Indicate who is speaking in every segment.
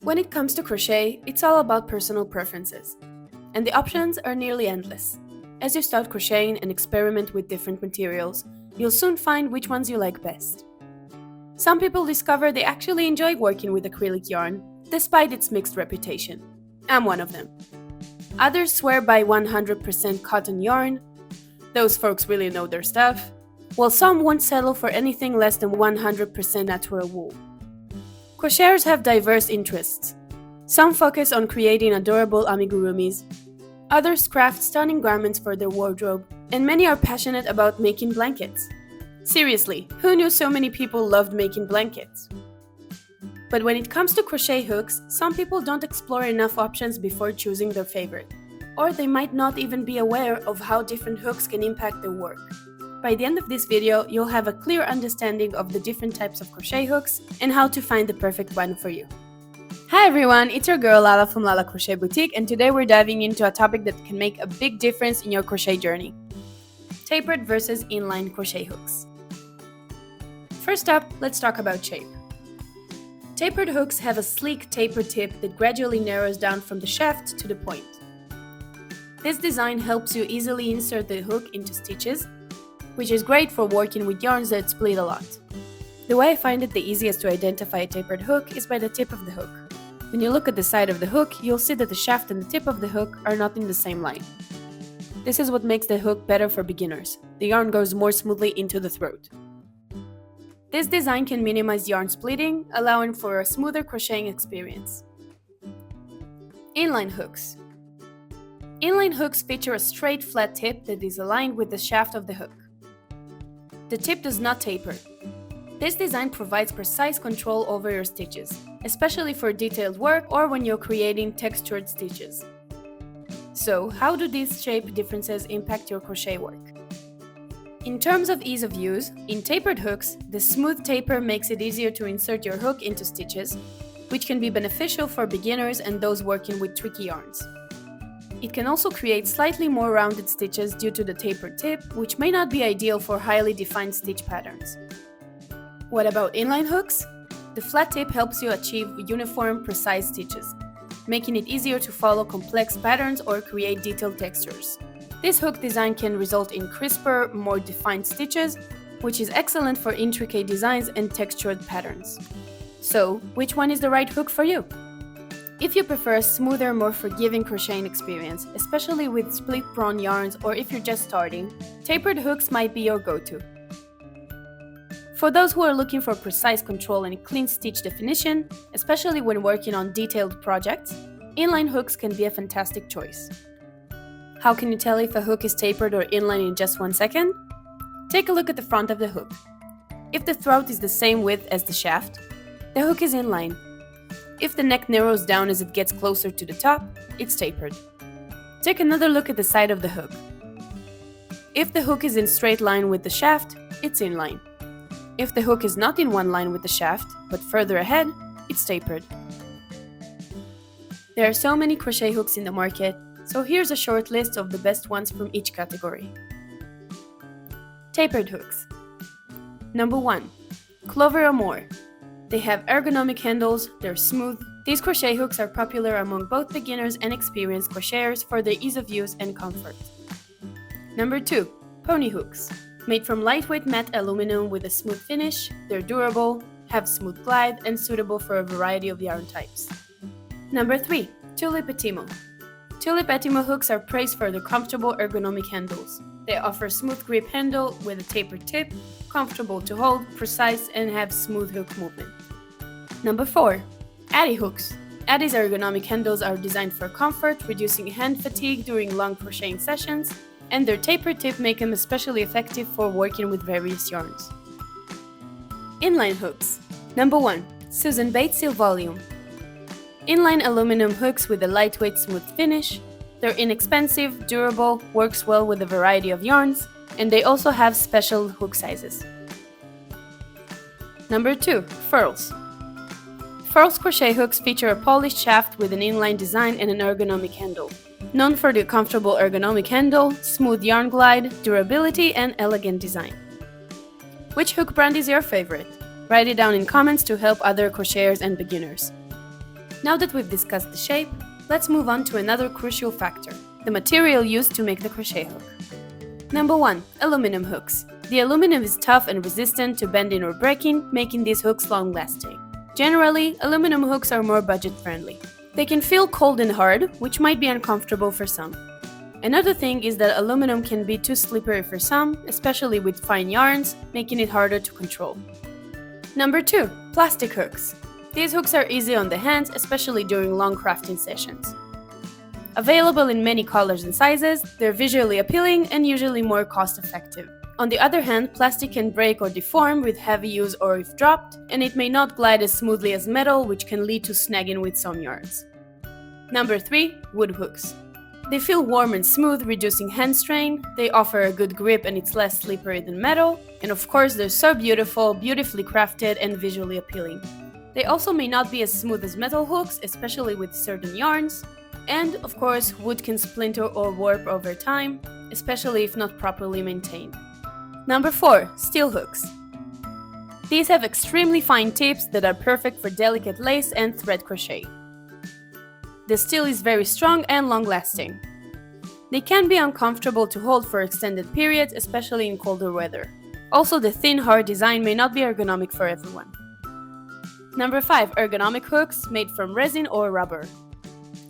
Speaker 1: When it comes to crochet, it's all about personal preferences, and the options are nearly endless. As you start crocheting and experiment with different materials, you'll soon find which ones you like best. Some people discover they actually enjoy working with acrylic yarn, despite its mixed reputation. I'm one of them. Others swear by 100% cotton yarn. Those folks really know their stuff. While some won't settle for anything less than 100% natural wool. Crocheters have diverse interests. Some focus on creating adorable amigurumis, others craft stunning garments for their wardrobe, and many are passionate about making blankets. Seriously, who knew so many people loved making blankets? But when it comes to crochet hooks, some people don't explore enough options before choosing their favorite, or they might not even be aware of how different hooks can impact their work. By the end of this video, you'll have a clear understanding of the different types of crochet hooks and how to find the perfect one for you. Hi everyone, it's your girl Lala from Lala Crochet Boutique, and today we're diving into a topic that can make a big difference in your crochet journey. Tapered versus inline crochet hooks. First up, let's talk about shape. Tapered hooks have a sleek taper tip that gradually narrows down from the shaft to the point. This design helps you easily insert the hook into stitches, which is great for working with yarns that split a lot. The way I find it the easiest to identify a tapered hook is by the tip of the hook. When you look at the side of the hook, you'll see that the shaft and the tip of the hook are not in the same line. This is what makes the hook better for beginners. The yarn goes more smoothly into the throat. This design can minimize yarn splitting, allowing for a smoother crocheting experience. Inline hooks. Inline hooks feature a straight flat tip that is aligned with the shaft of the hook. The tip does not taper. This design provides precise control over your stitches, especially for detailed work or when you're creating textured stitches. So, how do these shape differences impact your crochet work? In terms of ease of use, in tapered hooks, the smooth taper makes it easier to insert your hook into stitches, which can be beneficial for beginners and those working with tricky yarns. It can also create slightly more rounded stitches due to the tapered tip, which may not be ideal for highly defined stitch patterns. What about inline hooks? The flat tip helps you achieve uniform, precise stitches, making it easier to follow complex patterns or create detailed textures. This hook design can result in crisper, more defined stitches, which is excellent for intricate designs and textured patterns. So, which one is the right hook for you? If you prefer a smoother, more forgiving crocheting experience, especially with split-prong yarns or if you're just starting, tapered hooks might be your go-to. For those who are looking for precise control and clean stitch definition, especially when working on detailed projects, inline hooks can be a fantastic choice. How can you tell if a hook is tapered or inline in just 1 second? Take a look at the front of the hook. If the throat is the same width as the shaft, the hook is inline. If the neck narrows down as it gets closer to the top, it's tapered. Take another look at the side of the hook. If the hook is in straight line with the shaft, it's inline. If the hook is not in one line with the shaft, but further ahead, it's tapered. There are so many crochet hooks in the market, so here's a short list of the best ones from each category. Tapered hooks. Number 1. Clover or More. They have ergonomic handles, they're smooth. These crochet hooks are popular among both beginners and experienced crocheters for their ease of use and comfort. Number 2. Pony hooks. Made from lightweight matte aluminum with a smooth finish, they're durable, have smooth glide, and suitable for a variety of yarn types. Number 3. Tulip Etimo. Tulip Etimo hooks are praised for their comfortable ergonomic handles. They offer smooth grip handle with a tapered tip, comfortable to hold, precise, and have smooth hook movement. Number 4. Addy hooks. Addy's ergonomic handles are designed for comfort, reducing hand fatigue during long crocheting sessions, and their tapered tip make them especially effective for working with various yarns. Inline hooks. Number 1. Susan Bates Seal Volume. Inline aluminum hooks with a lightweight, smooth finish. They're inexpensive, durable, works well with a variety of yarns, and they also have special hook sizes. Number 2. Furls. Furls crochet hooks feature a polished shaft with an inline design and an ergonomic handle. Known for their comfortable ergonomic handle, smooth yarn glide, durability, and elegant design. Which hook brand is your favorite? Write it down in comments to help other crocheters and beginners. Now that we've discussed the shape, let's move on to another crucial factor, the material used to make the crochet hook. Number 1. Aluminum hooks. The aluminum is tough and resistant to bending or breaking, making these hooks long-lasting. Generally, aluminum hooks are more budget-friendly. They can feel cold and hard, which might be uncomfortable for some. Another thing is that aluminum can be too slippery for some, especially with fine yarns, making it harder to control. Number 2. Plastic hooks. These hooks are easy on the hands, especially during long crafting sessions. Available in many colors and sizes, they're visually appealing and usually more cost-effective. On the other hand, plastic can break or deform with heavy use or if dropped, and it may not glide as smoothly as metal, which can lead to snagging with some yarns. Number 3. Wood hooks. They feel warm and smooth, reducing hand strain, they offer a good grip and it's less slippery than metal, and of course they're so beautiful, beautifully crafted and visually appealing. They also may not be as smooth as metal hooks, especially with certain yarns, and of course wood can splinter or warp over time, especially if not properly maintained. Number 4. Steel hooks. These have extremely fine tips that are perfect for delicate lace and thread crochet. The steel is very strong and long-lasting. They can be uncomfortable to hold for extended periods, especially in colder weather. Also, the thin, hard design may not be ergonomic for everyone. Number 5. Ergonomic hooks made from resin or rubber.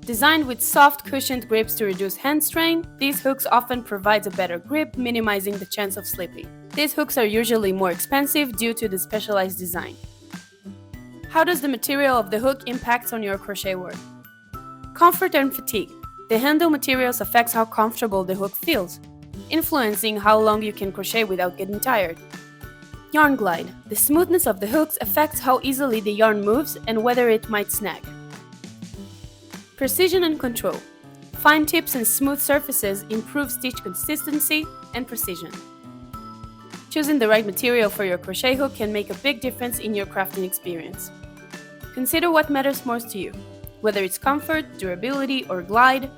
Speaker 1: Designed with soft, cushioned grips to reduce hand strain, these hooks often provide a better grip, minimizing the chance of slipping. These hooks are usually more expensive due to the specialized design. How does the material of the hook impact on your crochet work? Comfort and fatigue. The handle materials affects how comfortable the hook feels, influencing how long you can crochet without getting tired. Yarn glide. The smoothness of the hooks affects how easily the yarn moves and whether it might snag. Precision and control. Fine tips and smooth surfaces improve stitch consistency and precision. Choosing the right material for your crochet hook can make a big difference in your crafting experience. Consider what matters most to you, whether it's comfort, durability, or glide,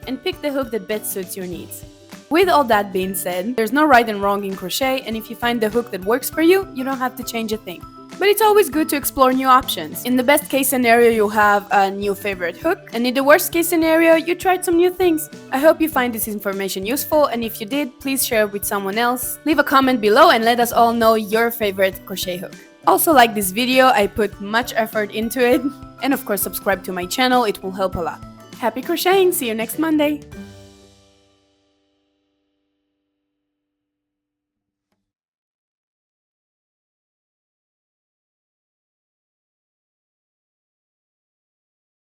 Speaker 1: and pick the hook that best suits your needs. With all that being said, there's no right and wrong in crochet, and if you find the hook that works for you, you don't have to change a thing. But it's always good to explore new options. In the best case scenario, you'll have a new favorite hook, and in the worst case scenario, you tried some new things. I hope you find this information useful, and if you did, please share it with someone else. Leave a comment below and let us all know your favorite crochet hook. Also, like this video, I put much effort into it. And of course, subscribe to my channel, it will help a lot. Happy crocheting! See you next Monday!